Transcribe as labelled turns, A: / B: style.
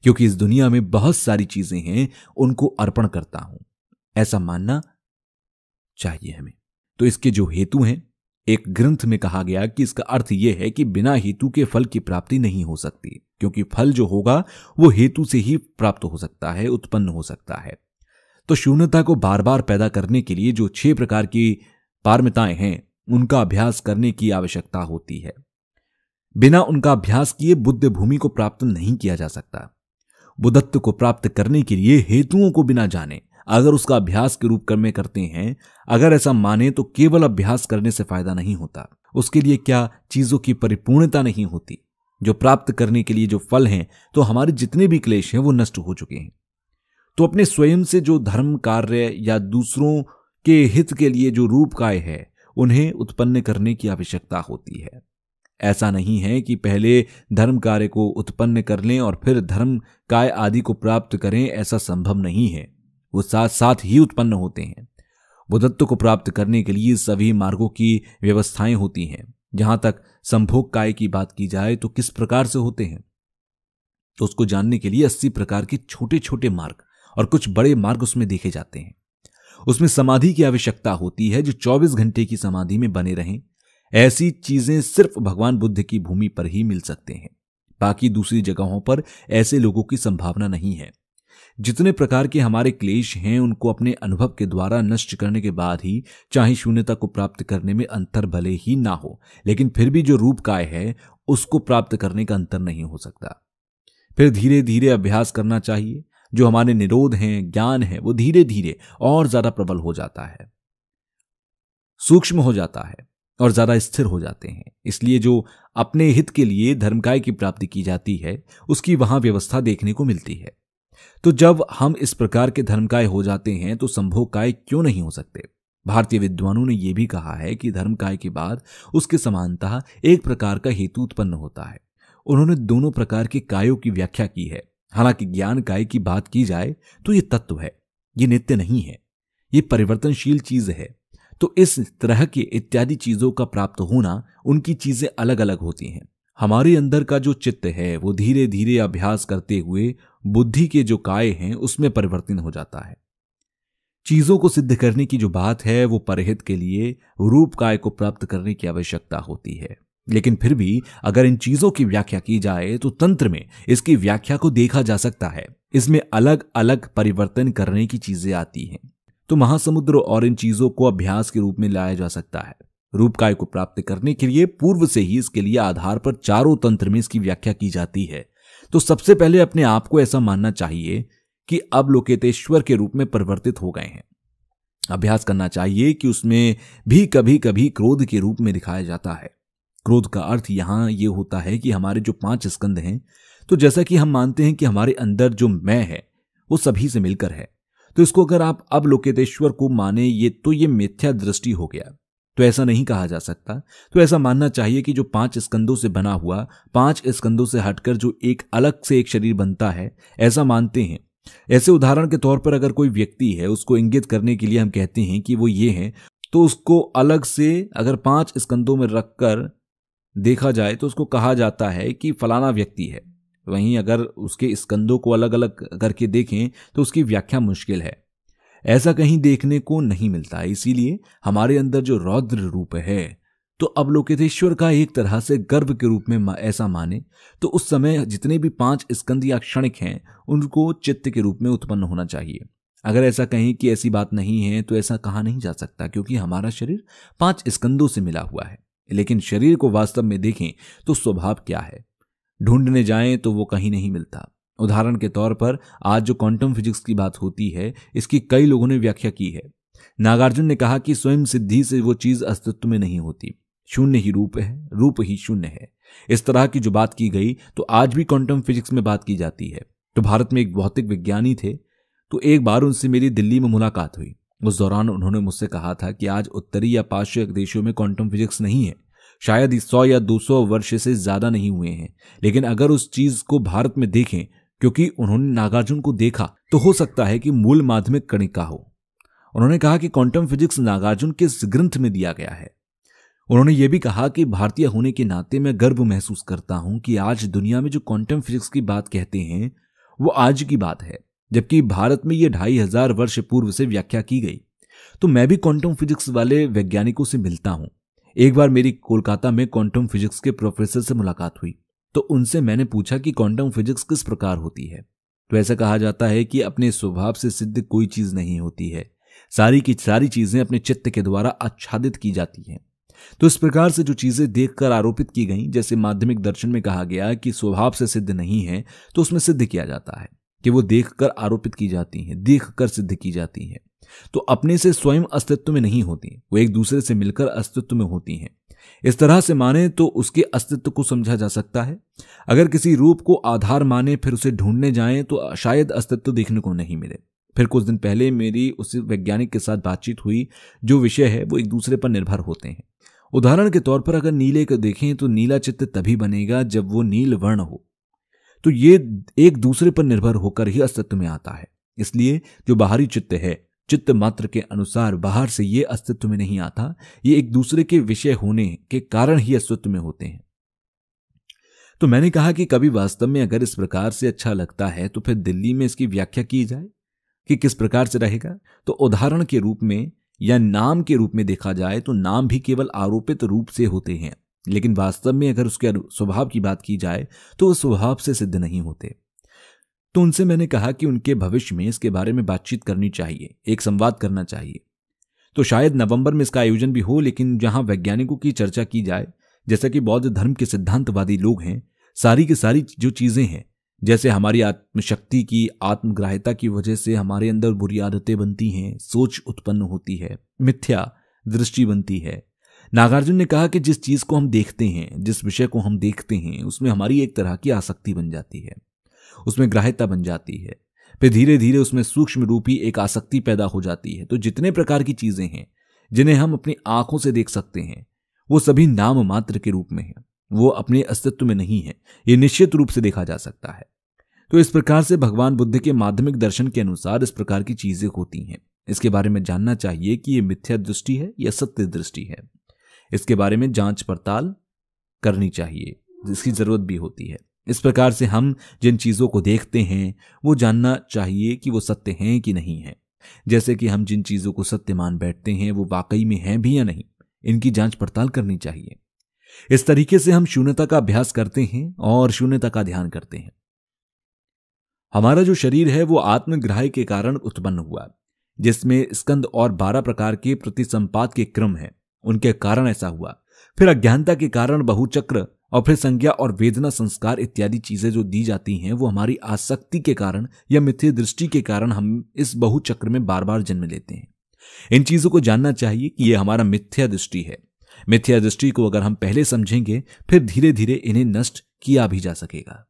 A: क्योंकि इस दुनिया में बहुत सारी चीजें हैं, उनको अर्पण करता हूं, ऐसा मानना चाहिए हमें। तो इसके जो हेतु हैं, एक ग्रंथ में कहा गया कि इसका अर्थ यह है कि बिना हेतु के फल की प्राप्ति नहीं हो सकती, क्योंकि फल जो होगा वो हेतु से ही प्राप्त हो सकता है, उत्पन्न हो सकता है। तो शून्यता को बार बार पैदा करने के लिए जो 6 प्रकार की पारमिताएं हैं, उनका अभ्यास करने की आवश्यकता होती है। बिना उनका अभ्यास किए बुद्ध भूमि को प्राप्त नहीं किया जा सकता। बुद्धत्व को प्राप्त करने के लिए हेतुओं को बिना जाने अगर उसका अभ्यास के रूप में करते हैं, अगर ऐसा माने तो केवल अभ्यास करने से फायदा नहीं होता। उसके लिए क्या चीजों की परिपूर्णता नहीं होती। जो प्राप्त करने के लिए जो फल हैं, तो हमारे जितने भी क्लेश हैं वो नष्ट हो चुके हैं। तो अपने स्वयं से जो धर्म कार्य या दूसरों के हित के लिए जो रूप काय है, उन्हें उत्पन्न करने की आवश्यकता होती है। ऐसा नहीं है कि पहले धर्म कार्य को उत्पन्न कर लें और फिर धर्म काय आदि को प्राप्त करें, ऐसा संभव नहीं है। वो साथ साथ ही उत्पन्न होते हैं। बुद्धत्व को प्राप्त करने के लिए सभी मार्गों की व्यवस्थाएं होती हैं। जहां तक संभोग काय की बात की जाए तो किस प्रकार से होते हैं, तो उसको जानने के लिए 80 प्रकार के छोटे छोटे मार्ग और कुछ बड़े मार्ग उसमें देखे जाते हैं। उसमें समाधि की आवश्यकता होती है, जो 24 घंटे की समाधि में बने रहें। ऐसी चीजें सिर्फ भगवान बुद्ध की भूमि पर ही मिल सकते हैं। बाकी दूसरी जगहों पर ऐसे लोगों की संभावना नहीं है। जितने प्रकार के हमारे क्लेश हैं, उनको अपने अनुभव के द्वारा नष्ट करने के बाद ही चाहे शून्यता को प्राप्त करने में अंतर भले ही ना हो, लेकिन फिर भी जो रूप काय है उसको प्राप्त करने का अंतर नहीं हो सकता। फिर धीरे धीरे अभ्यास करना चाहिए। जो हमारे निरोध हैं, ज्ञान है, वो धीरे धीरे और ज्यादा प्रबल हो जाता है, सूक्ष्म हो जाता है और ज्यादा स्थिर हो जाते हैं। इसलिए जो अपने हित के लिए धर्मकाय की प्राप्ति की जाती है, उसकी वहां व्यवस्था देखने को मिलती है। तो जब हम इस प्रकार के धर्मकाय हो जाते हैं तो संभोगकाय क्यों नहीं हो सकते। भारतीय विद्वानों ने यह भी कहा है कि धर्मकाय के बाद उसके समानतः एक प्रकार का हेतु उत्पन्न होता है। उन्होंने दोनों प्रकार के कायों की व्याख्या की है। हालांकि ज्ञान काय की बात की जाए तो ये तत्व है, ये नित्य नहीं है, ये परिवर्तनशील चीज है। तो इस तरह के इत्यादि चीजों का प्राप्त होना, उनकी चीजें अलग अलग होती हैं। हमारे अंदर का जो चित्त है वो धीरे धीरे अभ्यास करते हुए बुद्धि के जो काय हैं उसमें परिवर्तन हो जाता है। चीजों को सिद्ध करने की जो बात है वो परहित के लिए रूप काय को प्राप्त करने की आवश्यकता होती है। लेकिन फिर भी अगर इन चीजों की व्याख्या की जाए तो तंत्र में इसकी व्याख्या को देखा जा सकता है। इसमें अलग अलग परिवर्तन करने की चीजें आती हैं। तो महासमुद्र और इन चीजों को अभ्यास के रूप में लाया जा सकता है। रूप काय को प्राप्त करने के लिए पूर्व से ही इसके लिए आधार पर चारों तंत्र में इसकी व्याख्या की जाती है। तो सबसे पहले अपने आप को ऐसा मानना चाहिए कि अब लोकेतेश्वर के रूप में परिवर्तित हो गए हैं। अभ्यास करना चाहिए कि उसमें भी कभी कभी क्रोध के रूप में दिखाया जाता है। क्रोध का अर्थ यहां यह होता है कि हमारे जो 5 स्कंद हैं, तो जैसा कि हम मानते हैं कि हमारे अंदर जो मैं है वो सभी से मिलकर है, तो इसको अगर आप अब लोकेतेश्वर को माने ये मिथ्या दृष्टि हो गया। तो ऐसा नहीं कहा जा सकता। तो ऐसा मानना चाहिए कि जो 5 स्कंदों से बना हुआ, 5 स्कंदों से हटकर जो एक अलग से एक शरीर बनता है, ऐसा मानते हैं। ऐसे उदाहरण के तौर पर अगर कोई व्यक्ति है, उसको इंगित करने के लिए हम कहते हैं कि वो ये है, तो उसको अलग से अगर 5 स्कंदों में रखकर देखा जाए तो उसको कहा जाता है कि फलाना व्यक्ति है। वहीं अगर उसके स्कंदों को अलग अलग करके देखें तो उसकी व्याख्या मुश्किल है। ऐसा कहीं देखने को नहीं मिलता। इसीलिए हमारे अंदर जो रौद्र रूप है, तो अब लोकेतेश्वर का एक तरह से गर्भ के रूप में ऐसा माने तो उस समय जितने भी 5 स्कंद या क्षणिक हैं, उनको चित्त के रूप में उत्पन्न होना चाहिए। अगर ऐसा कहें कि ऐसी बात नहीं है तो ऐसा कहा नहीं जा सकता, क्योंकि हमारा शरीर 5 स्कंदों से मिला हुआ है। लेकिन शरीर को वास्तव में देखें तो स्वभाव क्या है, ढूंढने जाएं तो वो कहीं नहीं मिलता। उदाहरण के तौर पर आज जो क्वांटम फिजिक्स की बात होती है, इसकी कई लोगों ने व्याख्या की है। नागार्जुन ने कहा कि स्वयं सिद्धि से वो चीज अस्तित्व में नहीं होती, शून्य ही रूप है, रूप ही शून्य है। इस तरह की जो बात की गई तो आज भी क्वांटम फिजिक्स में बात की जाती है। तो भारत में एक भौतिक विज्ञानी थे, तो एक बार उनसे मेरी दिल्ली में मुलाकात हुई। उस दौरान उन्होंने मुझसे कहा था कि आज उत्तरी या पाश्चात्य देशों में क्वांटम फिजिक्स नहीं है, शायद 100 या 200 वर्ष से ज्यादा नहीं हुए हैं। लेकिन अगर उस चीज को भारत में देखें, क्योंकि उन्होंने नागार्जुन को देखा, तो हो सकता है कि मूल माध्यमिक कणिका हो। उन्होंने कहा कि क्वांटम फिजिक्स नागार्जुन के ग्रंथ में दिया गया है। उन्होंने यह भी कहा कि भारतीय होने के नाते मैं गर्व महसूस करता हूं कि आज दुनिया में जो क्वांटम फिजिक्स की बात कहते हैं, वो आज की बात है, जबकि भारत में ये 2500 वर्ष पूर्व से व्याख्या की गई। तो मैं भी क्वांटम फिजिक्स वाले वैज्ञानिकों से मिलता हूं। एक बार मेरी कोलकाता में क्वांटम फिजिक्स के प्रोफेसर से मुलाकात हुई, तो उनसे मैंने पूछा कि क्वांटम फिजिक्स किस प्रकार होती है। तो ऐसा कहा जाता है कि अपने स्वभाव से सिद्ध कोई चीज नहीं होती है, सारी की सारी चीजें अपने चित्त के द्वारा आच्छादित की जाती हैं। तो इस प्रकार से जो चीजें देखकर आरोपित की गईं, जैसे माध्यमिक दर्शन में कहा गया कि स्वभाव से सिद्ध नहीं है, तो उसमें सिद्ध किया जाता है कि वो देखकर आरोपित की जाती हैं, देखकर सिद्ध की जाती हैं। तो अपने से स्वयं अस्तित्व में नहीं होती, वो एक दूसरे से मिलकर अस्तित्व में होती हैं। इस तरह से माने तो उसके अस्तित्व को समझा जा सकता है। अगर किसी रूप को आधार माने फिर उसे ढूंढने जाएं तो शायद अस्तित्व देखने को नहीं मिले। फिर कुछ दिन पहले मेरी उस वैज्ञानिक के साथ बातचीत हुई। जो विषय है वो एक दूसरे पर निर्भर होते हैं। उदाहरण के तौर पर अगर नीले को देखें तो नीला चित्त तभी बनेगा जब वो नील वर्ण हो। तो ये एक दूसरे पर निर्भर होकर ही अस्तित्व में आता है। इसलिए जो बाहरी चित्त है, चित्त मात्र के अनुसार बाहर से ये अस्तित्व में नहीं आता, ये एक दूसरे के विषय होने के कारण ही अस्तित्व में होते हैं। तो मैंने कहा कि कभी वास्तव में अगर इस प्रकार से अच्छा लगता है तो फिर दिल्ली में इसकी व्याख्या की जाए कि किस प्रकार से रहेगा। तो उदाहरण के रूप में या नाम के रूप में देखा जाए तो नाम भी केवल आरोपित रूप से होते हैं, लेकिन वास्तव में अगर उसके स्वभाव की बात की जाए तो वो स्वभाव से सिद्ध नहीं होते। तो उनसे मैंने कहा कि उनके भविष्य में इसके बारे में बातचीत करनी चाहिए, एक संवाद करना चाहिए। तो शायद नवंबर में इसका आयोजन भी हो, लेकिन जहां वैज्ञानिकों की चर्चा की जाए, जैसा कि बौद्ध धर्म के सिद्धांतवादी लोग हैं, सारी की सारी जो चीजें हैं, जैसे हमारी आत्मशक्ति की आत्मग्राह्यता की वजह से हमारे अंदर बुरी आदतें बनती हैं, सोच उत्पन्न होती है, मिथ्या दृष्टि बनती है। नागार्जुन ने कहा कि जिस चीज को हम देखते हैं, जिस विषय को हम देखते हैं, उसमें हमारी एक तरह की आसक्ति बन जाती है, उसमें ग्राह्यता बन जाती है। फिर धीरे धीरे उसमें सूक्ष्म रूपी एक आसक्ति पैदा हो जाती है। तो जितने प्रकार की चीजें हैं जिन्हें हम अपनी आंखों से देख सकते हैं, वो सभी नाम मात्र के रूप में है, वो अपने अस्तित्व में नहीं है। ये निश्चित रूप से देखा जा सकता है। तो इस प्रकार से भगवान बुद्ध के माध्यमिक दर्शन के अनुसार इस प्रकार की चीजें होती हैं। इसके बारे में जानना चाहिए कि ये मिथ्या दृष्टि है या सत्य दृष्टि है। इसके बारे में जांच पड़ताल करनी चाहिए, जिसकी जरूरत भी होती है। इस प्रकार से हम जिन चीजों को देखते हैं वो जानना चाहिए कि वो सत्य हैं कि नहीं है। जैसे कि हम जिन चीजों को सत्य मान बैठते हैं वो वाकई में हैं भी या नहीं, इनकी जांच पड़ताल करनी चाहिए। इस तरीके से हम शून्यता का अभ्यास करते हैं और शून्यता का ध्यान करते हैं। हमारा जो शरीर है वो आत्मग्राह्य के कारण उत्पन्न हुआ, जिसमें स्कंद और 12 प्रकार के प्रतिसंपात के क्रम है, उनके कारण ऐसा हुआ। फिर अज्ञानता के कारण बहुचक्र, और फिर संज्ञा और वेदना संस्कार इत्यादि चीजें जो दी जाती हैं वो हमारी आसक्ति के कारण या मिथ्या दृष्टि के कारण हम इस बहुचक्र में बार बार जन्म लेते हैं। इन चीजों को जानना चाहिए कि यह हमारा मिथ्या दृष्टि है। मिथ्या दृष्टि को अगर हम पहले समझेंगे फिर धीरे धीरे इन्हें नष्ट किया भी जा सकेगा।